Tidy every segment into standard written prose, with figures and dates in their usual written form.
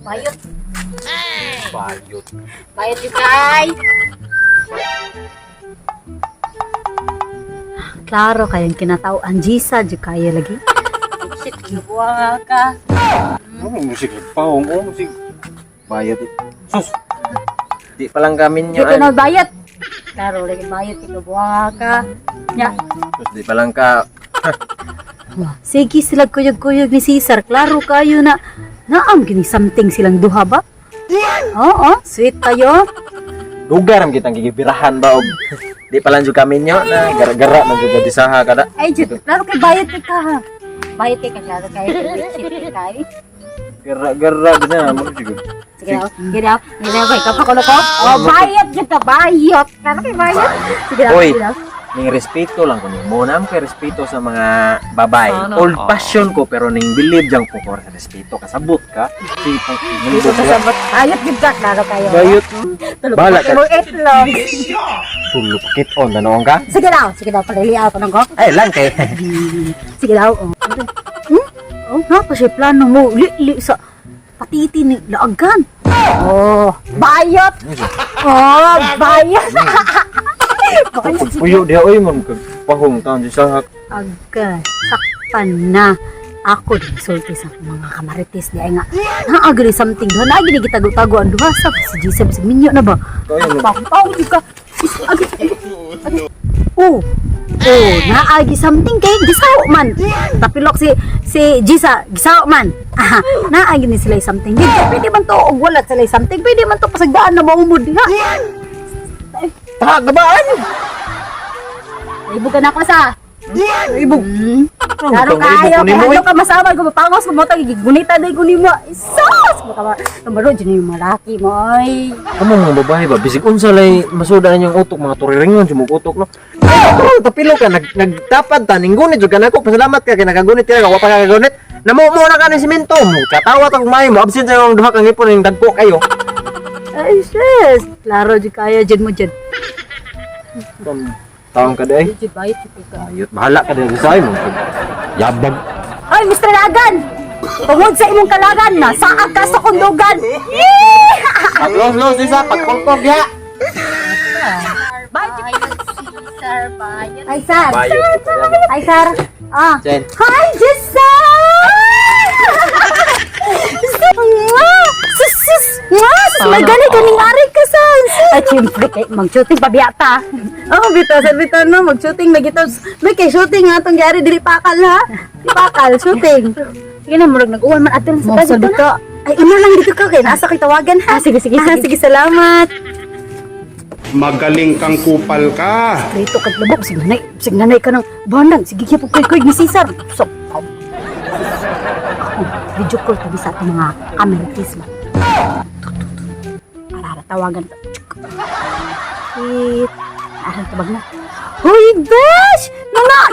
Bayot. Bayot. Bayot yung kay. Klaro kayong kinatawaan Gisa, di kaya lagi. Shit, nabuha ka. Ano musik pahong musik. Bayot. Sus. Di pa lang kami Di nyo. ka na bayot. Klaro, lagi bayot, nabuha ka. Nya. Sus, di pa lang ka. Sige sila kuyog-kuyog ni Cesar. Klaro kayo na naam gini something silang duha ba? Oo, sweet kayo. Lugar ang kitang gigibirahan ba og di pa lang jud kami nyo na gara-gara man jud disaha kada. Ay, Jud, klaro kay bayot ka ha. Bayot ka, klaro kay. Shit, kay. Gara-gara na mo jud. Sige daw, sige daw. Sige daw, ikaw pa kulo ko. Oh, bayot Jud ka, bayot. Klaro kay bayot. Sige daw, Hoy. sige daw. Ning respeto lang ko ni mo nam kay respeto sa mga babay. Old fashion ko pero ning believe jang ko for respeto kasabot ka. Sipong Dito sa sabat. Bayot Jud ka, klaro kayo. Bayot. Tulog Bahala pa ka. mo itlog. Sulukit on danoong ka. Sige daw, paliliaw ko nang ko. Ay lang kay. Sige daw. Oh. Oh, nga pa siya plano mo. Li sa patiti ni laagan. Oh, bayot. Oh, bayot. Bayot. Puyo dia oy man kag pahong taon disaha. Aga, sakpan na. Ako din sulti sa mga kamarites di ay nga. Naagri something doon. Naagri gitago-tago ang duha sa si Gisab si Minyo na ba? Kayo Pampaw di ka. Agi. Oh. Oh, naagi something kay gisaw man. Tapilok si Gisa gisaw man. Aha, naagi ni sila something. Di pwede man to og wala sila something. Pwede man to pasagdaan na maumod diha. tagabaan. Ibu ka na ko sa. Ibog. Laro kayo, kaya ano ka masama ko mapangos ko mo tagi gunita day kunin mo. Isos mo ka numero dyan yung malaki mo ay. Amo mga babae ba bisig unsa lay masuda na yung utok mga turiringon sumug utok no. Ay, tapilo ka nagtapad ta ning gunit jud kanako pasalamat ka kay nagagunit ka wa pa ka kagunit. Namo na ka ng simento mo. Katawa tag may mo absent sa yung duha ka ngipon ning dagko kayo. Ay, sis. Klaro di kaya dyan mo dyan. Taong ka day. Di bayot ka. Ayot bahala ka din sa mo. Yabag. Ay, Mr. Lagan! Tungod sa imong kalagan na, saag ka sa kundugan! Paglos-los isa pagkolkog ya. Ay, sir! Bayot. Ay, sir! Ah! Jen. Hi, Giselle! Sus! May ganing ari ka, san? Ay, siyempre, mag-shooting pa biyata. Oh, bitaw no, mag-shooting lagi to. May kay shooting nga tong gyari dili pakal ha. Di pakal shooting. Sige na, murag nag-uwan man atin sa Mo dito. Ay, imo lang dito ka kay nasa kay tawagan ha. Sige. Sige, salamat. Magaling kang kupal ka. Dito ka labog signanay ka ng bandag. Sige kaya koy ni Cesar. So, video call tabi sa ating mga kameratis ba. Para tawagan to. Arang tabag na. Hoy, besh!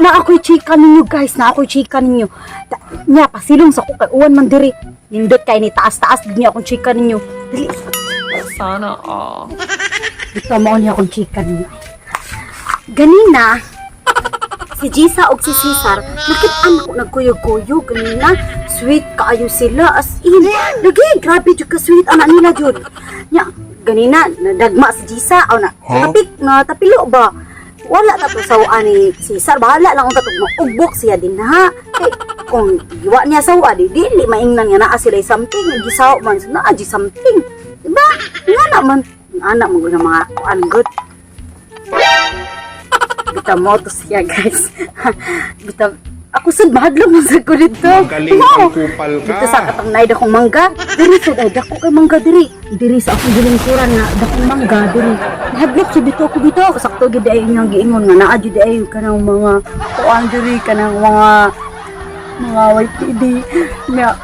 Na ako'y chika ninyo, guys. Na ako'y chika ninyo. Nya, pasilong sa ko kay uwan man diri. Nindot kay ni taas-taas niya akong chika ninyo. Dili. Sana all. Dito mo niya akong chika ninyo. Ganina, si Gisa o si Cesar, nakit-an ako nagkuyog-kuyog. Ganina, sweet kaayo sila. As in, lagi, grabe jud ka sweet. Anak nila jud. Nya, ganina, nadagma si Gisa. O na, tapilo ba? Wala na to sawaan ni Cesar. Bahala lang kung tatog ugbok siya din ha. Kay, kung iwa niya sawa, di maingnan nga naa sila something. Gisaw man, naa di something. Diba? Nga naman. Anak mo ng mga kuan good. Bita mo to siya guys. Bita, ako sad mahadlong mo sa ko dito. Magaling kang kupal ka. Dito sa katang naid akong mangga. Diri sad ay dako kay mangga diri. Diri sa akong gilingkuran nga dakong mangga diri. Hadlok sa dito ko dito. Sakto gid ay inyong giingon nga naa jud ay kanang mga kuan diri kanang mga YTD na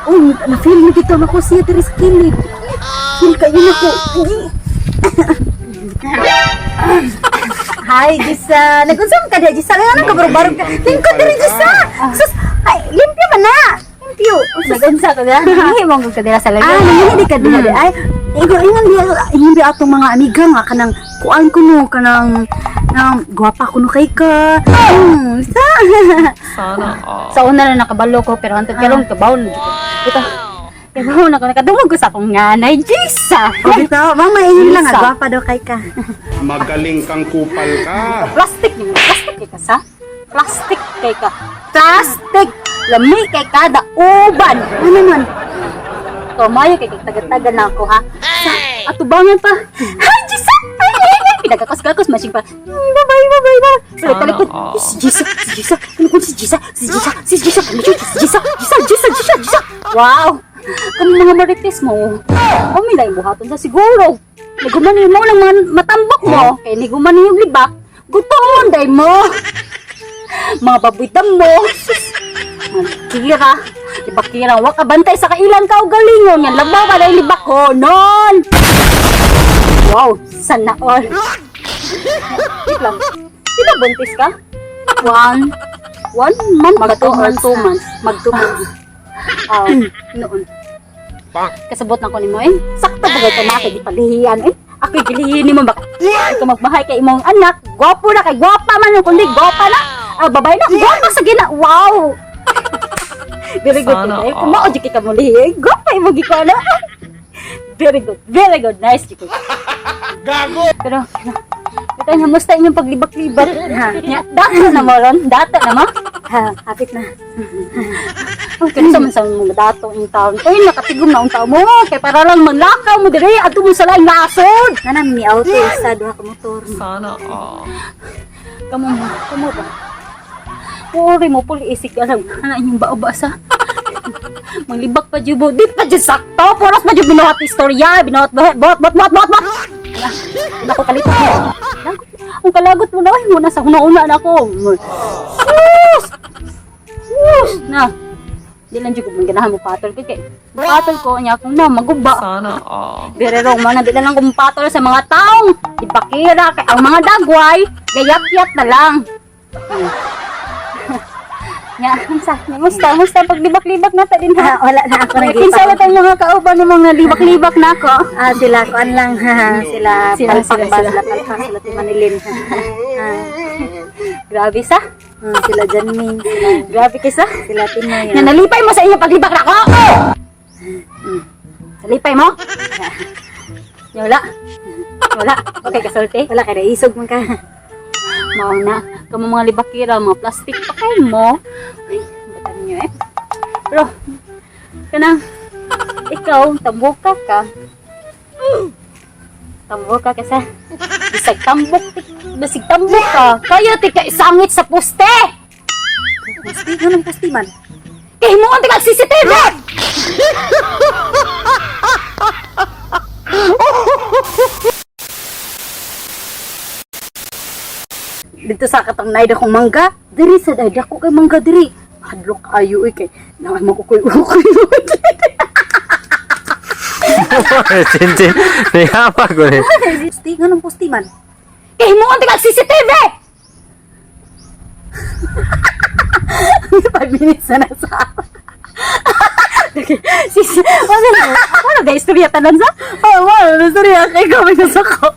na feel mo dito ako siya diri sa kilid. Feel kayo na ko. Hi, Gisa. Nagunsam ka na, Gisa. Nga nang kabarog-barog ka. Tingko diri, Gisa. Sus, ay, limpyo man na. Limpyo. Nagunsa ko na. Hindi mo ko kadira sa lagi. Nangyari ka din. Ay, hindi atong mga amiga nga kanang kuan ko no, kanang guwapa ko no kay ka. Sana all. Sa una na nakabalo ko, pero antod karong kabaw na dito. Kaya mo na ko nakadungog ko sa akong nanay, Jisa. O bitaw, mama ingon lang Isa. agwapa daw kay ka. Magaling kang kupal ka. Plastic niyo, plastic kay ka sa? Plastic kay ka. Plastic! Lami kay kada uban. Ano man? Tumayo kay taga-taga na ako ha. Sa atubangan pa. Hi, Jisa! Pinagkakos-kakos, masing pa. Bye-bye, bye-bye, bye. Pero Sana talikod, all. si Jisa, si Jisa. Ano kung si Jisa? Si Jisa, si Jisa. Ano yun? Si Jisa, Jisa. Wow! Kung mga marites mo, umilay buhaton sa siguro. Nagumani mo lang mga matambok mo. Kaya nagumani yung libak. Gutomon, day mo. Mga babuitan mo. Kira. Libak-kira. Waka bantay sa kailan ka o galingon. Yan labaw ka na yung libak ko. Non! Wow! Sana all. Wait lang. Sino buntis ka? One month ba to or 2 months? Mag 2 months. Noon. Kasabot na ko ni mo eh. Sakto ba ka na kay di palihian eh. Ako'y gilihin ni mo baka. Ikaw magbahay kay imong anak. Gwapo na kay gwapa man kundi gwapa na. Babae na gwapa sa gina. Wow. Very good. Sana Kay all. kumao jud kita mo lihi. Gwapa imong gikona. Very good. Very good. Nice jud. Gago. Pero ito yung hamusta inyong paglibak-libak. Dato na mo ron. Dato na mo. Ha, hapit na. Okay, sa man sa mga dato yung taon. Uy, nakatigom na ang taon mo. Kaya para lang maglakaw mo dire. Ato mo sa laing nasod. Nanan mi auto isa duha ka motor. Sana all. Kamu ba? Uri mo, puli isig ka lang. Ano yung bao-ba sa? Manglibak pa dyan mo. Di pa dyan sakto. Puros pa dyan binuhat istorya. Binuhat, bot. Wala ko kalito. Ang kalagot mo na. Ay, muna sa una-una na ako. Sus! Na. Di lang dyan ko ganahan mo patol ko. Kaya patol ko niya akong na maguba. Sana all. Birerong mga di na lang kumpatol sa mga taong ipakira kay ang mga dagway gayat-yat na lang. Nya, musta paglibak-libak na ta din ha. Wala na ako Kinsa na tayo mga kauban ng mga libak-libak na ako. Sila kuan lang ha. Sila Sila. palpak sila Timanilin. Grabe sa. Sila Janmin, Grabe kisa. sila Tinoy. Nga nalipay mo sa inyo paglibak na ako. Nalipay mo? Nya, wala. Okay, kasulti. Wala kay isog man ka. Mao na, kamo mga libakira, mga plastic pa kayo mo. Ay, batan nyo eh. Pero, kanang, ikaw, tambuka ka. Tambuka ka sa, bisag tambok ka. Kaya tika isangit sa poste. Pusti, ganun pusti man. Kaya mo ang tika CCTV! Dito sa katang naida kong mangga, diri sa naida ko kay mangga diri. Hadlok ayo kay na makukuy-ukuy. Cincin. May apa ko ni? Pusti, ganun pusti man. Kaya mo ang tika CCTV! 5 minutes na sa. Wala na istorya tanan sa? Oh, wow, nasuri kay gamay na sa ko.